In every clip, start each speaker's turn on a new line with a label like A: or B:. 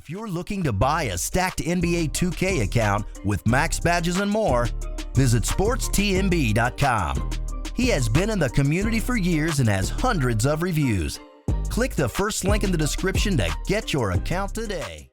A: If you're looking to buy a stacked NBA 2K account with max badges and more, visit sportstmb.com. He has been in the community for years and has hundreds of reviews. Click the first link in the description to get your account today.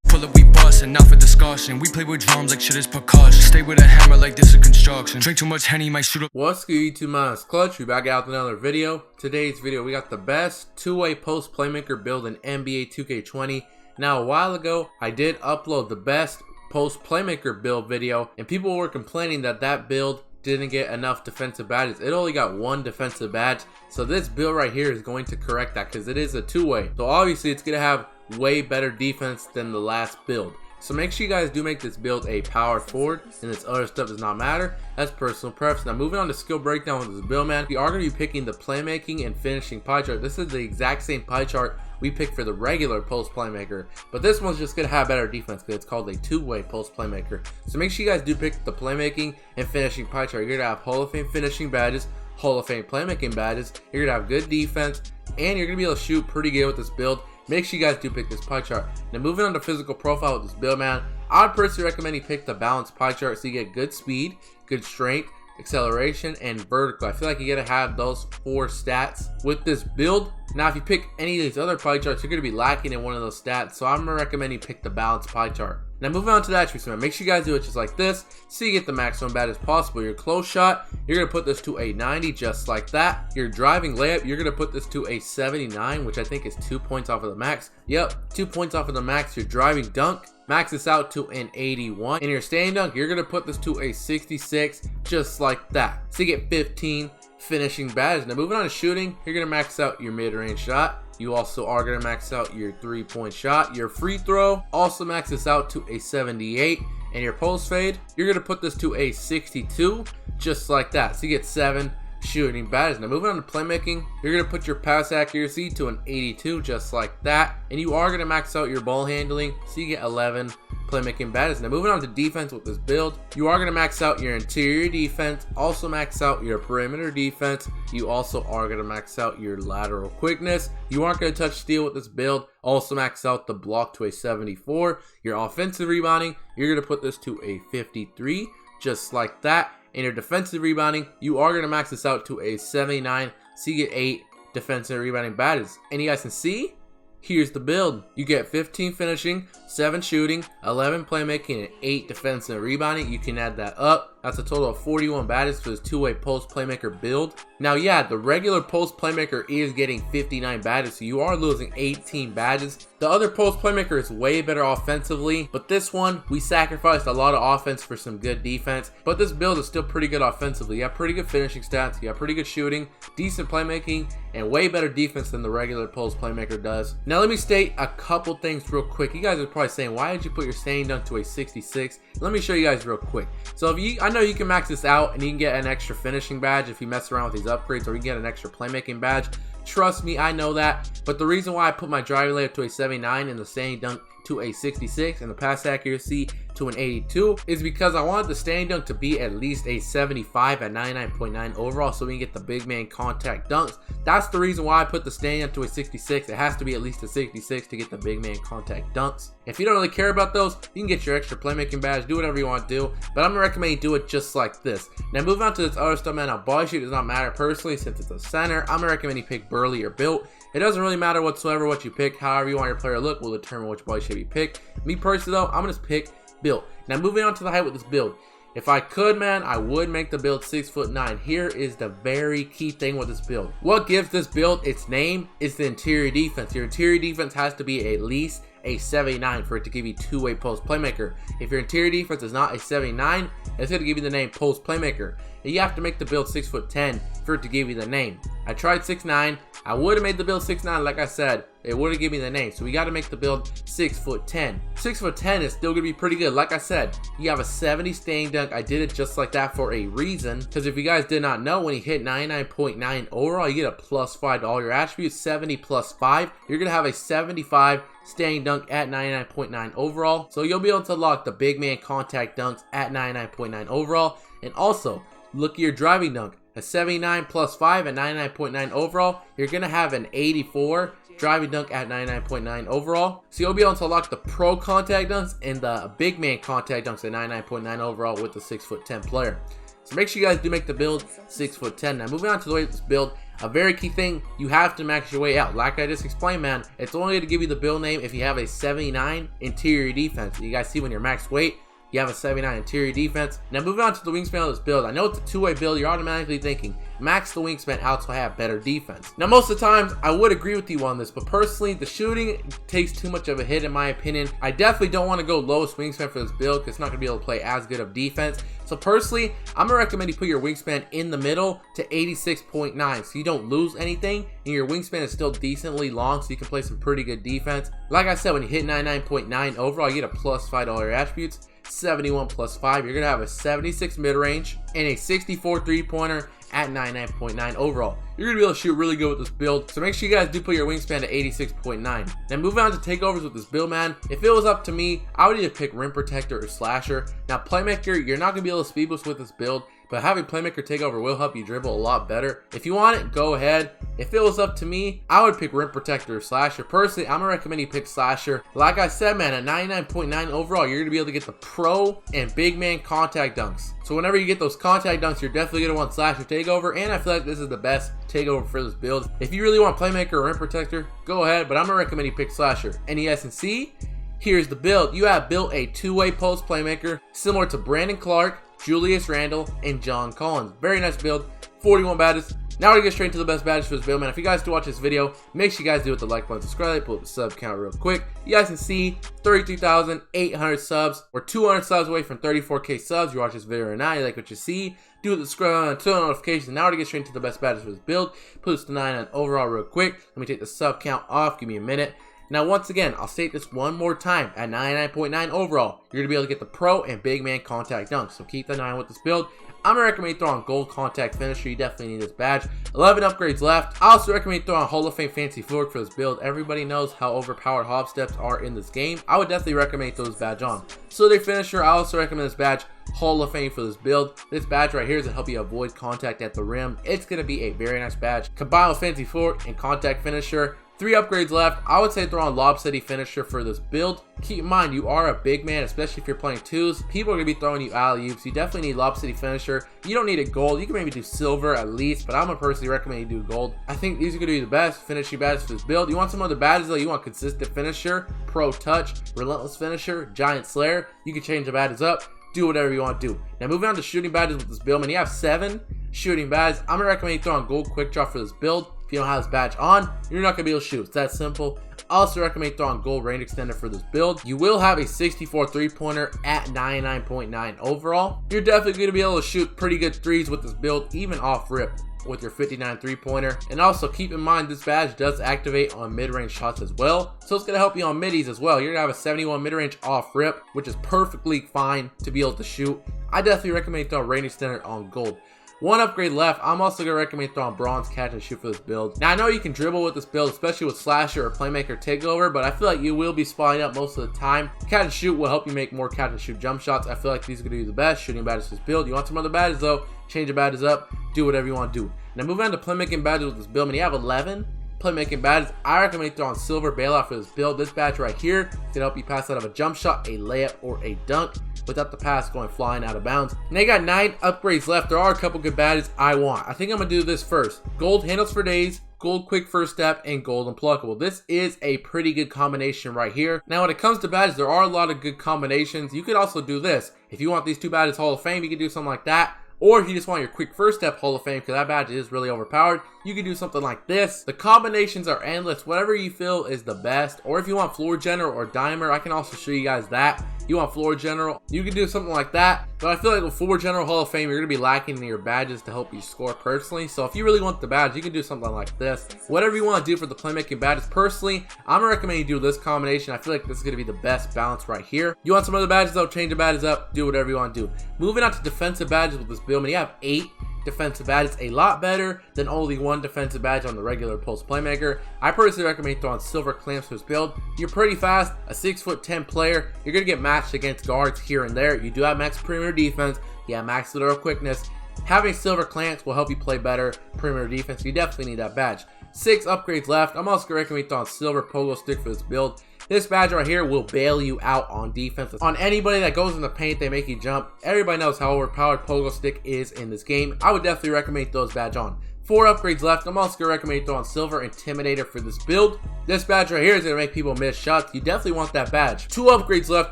B: Pull up, we bustin', not for discussion. We play with drums like shit is percussion. Stay with a hammer like this is construction. Drink too much Henny, might shoot up.
C: What's good, YouTube? My name's Clutch. We back out with another video. Today's video, we got the best two-way post playmaker build in NBA 2K20. Now, a while ago, I did upload the best post playmaker build video, and people were complaining that that build didn't get enough defensive badges. It only got one defensive badge. So this build right here is going to correct that because it is a two-way. So obviously it's going to have way better defense than the last build. So make sure you guys do make this build a power forward, and this other stuff does not matter. That's personal preference. Now moving on to skill breakdown with this build, man, we are going to be picking the playmaking and finishing pie chart. This is the exact same pie chart we picked for the regular post playmaker, but this one's just going to have better defense because it's called a two-way post playmaker. So make sure you guys do pick the playmaking and finishing pie chart. You're going to have Hall of Fame finishing badges, Hall of Fame playmaking badges, you're going to have good defense, and you're going to be able to shoot pretty good with this build. Make sure you guys do pick this pie chart. Now moving on to physical profile with this build, man, I would personally recommend you pick the balanced pie chart so you get good speed, good strength, acceleration, and vertical. I feel like you gotta have those four stats with this build. Now if you pick any of these other pie charts, you're gonna be lacking in one of those stats, so I'm gonna recommend you pick the balanced pie chart. Now moving on to the attributes, man, make sure you guys do it just like this so you get the maximum badge as possible. Your close shot, you're gonna put this to a 90 just like that. Your driving layup, you're gonna put this to a 79, which I think is 2 points off of the max. Yep, 2 points off of the max. Your driving dunk, max this out to an 81. And your standing dunk, you're gonna put this to a 66 just like that. So you get 15 finishing badges. Now moving on to shooting, you're gonna max out your mid-range shot. You also are gonna max out your 3-point shot. Your free throw also maxes out to a 78. And your post fade, you're gonna put this to a 62 just like that. So you get 7 shooting badges. Now moving on to playmaking, you're gonna put your pass accuracy to an 82 just like that, and you are gonna max out your ball handling so you get 11 playmaking badges. Now moving on to defense with this build, you are gonna max out your interior defense, also max out your perimeter defense. You also are gonna max out your lateral quickness. You aren't gonna touch steal with this build. Also max out the block to a 74. Your offensive rebounding, you're gonna put this to a 53 just like that. In your defensive rebounding, you are going to max this out to a 79, so you get 8 defensive rebounding badges. And you guys can see, here's the build. You get 15 finishing, 7 shooting, 11 playmaking, and 8 defensive rebounding. You can add that up. That's a total of 41 badges for this two-way post playmaker build. Now, yeah, the regular post playmaker is getting 59 badges, so you are losing 18 badges. The other post playmaker is way better offensively, but this one, we sacrificed a lot of offense for some good defense. But this build is still pretty good offensively. You have pretty good finishing stats, you have pretty good shooting, decent playmaking, and way better defense than the regular post playmaker does. Now, let me state a couple things real quick. You guys are probably saying, why did you put your standing dunk to a 66? Let me show you guys real quick. So I know you can max this out and you can get an extra finishing badge if you mess around with these upgrades, or you can get an extra playmaking badge. Trust me, I know that. But the reason why I put my driving layup to a 79 and the standing dunk to a 66 and the pass accuracy to an 82 is because I wanted the standing dunk to be at least a 75 at 99.9 overall, so we can get the big man contact dunks. That's the reason why I put the standing dunk to a 66. It has to be at least a 66 to get the big man contact dunks. If you don't really care about those, you can get your extra playmaking badge, do whatever you want to do, but I'm gonna recommend you do it just like this. Now moving on to this other stuff, man. Now body shape does not matter personally since it's a center. I'm gonna recommend you pick burly or built. It doesn't really matter whatsoever what you pick. However you want your player to look will determine which body shape you pick. Me personally though, I'm gonna just pick built. Now moving on to the height with this build. If I could, man, I would make the build 6'9". Here is the very key thing with this build. What gives this build its name is the interior defense. Your interior defense has to be at least a 79 for it to give you two-way post playmaker. If your interior defense is not a 79, it's going to give you the name post playmaker. And you have to make the build 6'10" for it to give you the name. I tried 6'9". I would have made the build 6'9", like I said. It would have given me the name. So we got to make the build 6'10". 6'10" is still going to be pretty good. Like I said, you have a 70 standing dunk. I did it just like that for a reason. Because if you guys did not know, when you hit 99.9 overall, you get a +5 to all your attributes. 70 plus 5. You're going to have a 75 standing dunk at 99.9 overall. So you'll be able to lock the big man contact dunks at 99.9 overall. And also, look at your driving dunk. A 79 plus 5 at 99.9 overall. You're going to have an 84 driving dunk at 99.9 overall. So you'll be able to unlock the pro contact dunks and the big man contact dunks at 99.9 overall with the 6'10" player. So make sure you guys do make the build 6'10". Now moving on to the way this build, a very key thing, you have to max your way out. Like I just explained, man, it's only going to give you the build name if you have a 79 interior defense. You guys see when you're max weight, you have a 79 interior defense. Now moving on to the wingspan of this build, I know it's a two-way build, you're automatically thinking, max the wingspan out so I have better defense. Now most of the times, I would agree with you on this, but personally, the shooting takes too much of a hit in my opinion. I definitely don't want to go lowest wingspan for this build because it's not going to be able to play as good of defense. So personally, I'm going to recommend you put your wingspan in the middle to 86.9 so you don't lose anything and your wingspan is still decently long so you can play some pretty good defense. Like I said, when you hit 99.9 overall, you get a plus 5 to all your attributes. 71 plus 5, you're going to have a 76 mid-range and a 64 3-pointer at 99.9 overall. You're going to be able to shoot really good with this build, so make sure you guys do put your wingspan to 86.9. Now moving on to takeovers with this build, man, if it was up to me, I would either pick rim protector or slasher. Now Playmaker, you're not going to be able to speed boost with this build, but having Playmaker takeover will help you dribble a lot better. If you want it, go ahead. If it was up to me, I would pick rim protector or slasher. Personally, I'm gonna recommend you pick slasher. Like I said, man, at 99.9 overall, you're gonna be able to get the pro and big man contact dunks. So whenever you get those contact dunks, you're definitely gonna want slasher takeover, and I feel like this is the best takeover for this build. If you really want Playmaker or rim protector, go ahead, but I'm gonna recommend you pick slasher. And yes, and see, here's the build. You have built a two-way post playmaker similar to Brandon Clark, Julius Randle, and John Collins. Very nice build, 41 badges. Now we're gonna get straight into the best badges for this build, man. If you guys do watch this video, make sure you guys do with the like button, subscribe, pull up the sub count real quick. You guys can see 33,800 subs. We're 200 subs away from 34K subs. You watch this video right now, you like what you see, do the subscribe and turn on notifications. Now we're gonna get straight into the best badges for this build. Put this to 9 on overall real quick. Let me take the sub count off, give me a minute. Now once again, I'll state this one more time, at 99.9 overall, you're going to be able to get the pro and big man contact dunks. So keep that eye on with this build. I'm going to recommend you throw on gold contact finisher, you definitely need this badge. 11 upgrades left. I also recommend you throw on Hall of Fame fancy footwork for this build. Everybody knows how overpowered hop steps are in this game. I would definitely recommend you throw this badge on. So their finisher, I also recommend this badge, Hall of Fame for this build. This badge right here is to help you avoid contact at the rim. It's going to be a very nice badge. Combined with fancy footwork and contact finisher. 3 upgrades left. I would say throw on Lob City finisher for this build. Keep in mind, you are a big man, especially if you're playing twos. People are going to be throwing you alley-oops. You definitely need Lob City finisher. You don't need a gold. You can maybe do silver at least, but I'm going to personally recommend you do gold. I think these are going to be the best finishing badges for this build. You want some other badges though? You want consistent finisher, pro touch, relentless finisher, giant slayer. You can change the badges up. Do whatever you want to do. Now moving on to shooting badges with this build, man, you have 7 shooting badges. I'm going to recommend you throw on gold quick draw for this build. If you don't have this badge on, you're not going to be able to shoot. It's that simple. I also recommend throwing gold range extender for this build. You will have a 64 3-pointer at 99.9 overall. You're definitely going to be able to shoot pretty good threes with this build, even off rip with your 59 3-pointer. And also keep in mind, this badge does activate on mid-range shots as well. So it's going to help you on middies as well. You're going to have a 71 mid-range off rip, which is perfectly fine to be able to shoot. I definitely recommend throwing range extender on gold. 1 upgrade left. I'm also going to recommend throwing bronze catch and shoot for this build. Now I know you can dribble with this build, especially with slasher or playmaker takeover, but I feel like you will be spotting up most of the time. Catch and shoot will help you make more catch and shoot jump shots. I feel like these are going to be the best shooting badges for this build. You want some other badges though, change the badges up, do whatever you want to do. Now moving on to playmaking badges with this build, and you have 11 playmaking badges. I recommend throwing silver bailout for this build. This badge right here can help you pass out of a jump shot, a layup, or a dunk without the pass going flying out of bounds. And they got 9 upgrades left. There are a couple good badges I want. I think I'm gonna do this first. Gold handles for days, gold quick first step, and gold unpluckable. This is a pretty good combination right here. Now when it comes to badges, there are a lot of good combinations. You could also do this. If you want these 2 badges Hall of Fame, you can do something like that. Or if you just want your quick first step Hall of Fame, because that badge is really overpowered, you can do something like this. The combinations are endless, whatever you feel is the best. Or if you want floor general or dimer, I can also show you guys that. You want floor general, you can do something like that. But I feel like with floor general Hall of Fame, you're going to be lacking in your badges to help you score personally. So if you really want the badge, you can do something like this. Whatever you want to do for the playmaking badges, personally, I'm going to recommend you do this combination. I feel like this is going to be the best balance right here. You want some other badges though, change the badges up, do whatever you want to do. Moving on to defensive badges with this build, man, you have 8 defensive badges, a lot better than only 1 defensive badge on the regular post playmaker. I personally recommend throwing silver clamps for this build. You're pretty fast, a 6'10" player. You're gonna get matched against guards here and there. You do have max perimeter defense, you have max lateral quickness. Having silver clamps will help you play better perimeter defense. You definitely need that badge. 6 upgrades left. I'm also gonna recommend throwing silver pogo stick for this build. This badge right here will bail you out on defense. On anybody that goes in the paint, they make you jump. Everybody knows how overpowered pogo stick is in this game. I would definitely recommend throw this badge on. 4 upgrades left. I'm also gonna recommend throwing silver intimidator for this build. This badge right here is gonna make people miss shots. You definitely want that badge. 2 upgrades left.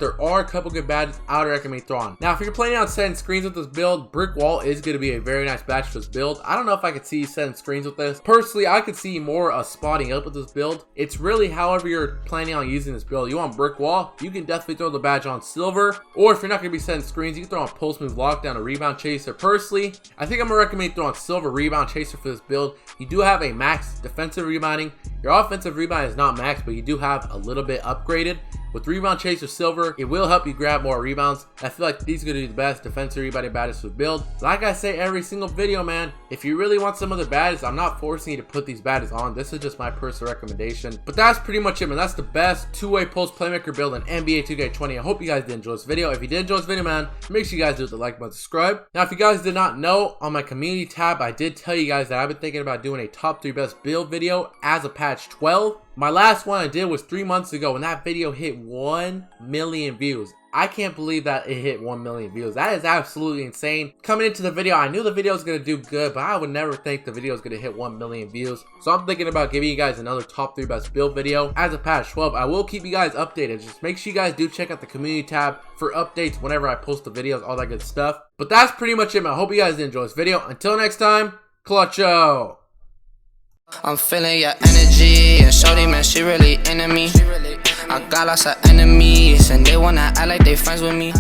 C: There are a couple good badges I would recommend throwing. Now, if you're planning on setting screens with this build, brick wall is gonna be a very nice badge for this build. I don't know if I could see you setting screens with this. Personally, I could see more spotting up with this build. It's really however you're planning on using this build. You want brick wall, you can definitely throw the badge on silver. Or if you're not gonna be setting screens, you can throw on post move lockdown or rebound chaser. Personally, I think I'm gonna recommend throwing silver rebound chaser for this build. You do have a max defensive rebounding. Your offensive rebound is not max, but you do have a little bit upgraded. With rebound chaser silver, it will help you grab more rebounds. I feel like these are gonna be the best defensive rebounding badges for the build. Like I say every single video, man, if you really want some other badges, I'm not forcing you to put these badges on. This is just my personal recommendation. But that's pretty much it, man. That's the best two-way post playmaker build in NBA 2K20. I hope you guys did enjoy this video. If you did enjoy this video, man, make sure you guys do the like button, subscribe. Now, if you guys did not know, on my community tab, I did tell you guys that I've been thinking about doing a top 3 best build video as a patch 12. My last one I did was 3 months ago, and that video hit 1 million views. I can't believe that it hit 1 million views. That is absolutely insane. Coming into the video, I knew the video was going to do good, but I would never think the video was going to hit 1 million views. So I'm thinking about giving you guys another top 3 best build video as a patch 12. I will keep you guys updated. Just make sure you guys do check out the community tab for updates whenever I post the videos, all that good stuff. But that's pretty much it, man. I hope you guys did enjoy this video. Until next time, Clutcho!
D: I'm feeling your energy, and shorty, man, she really into me. I got lots of enemies, and they wanna act like they friends with me.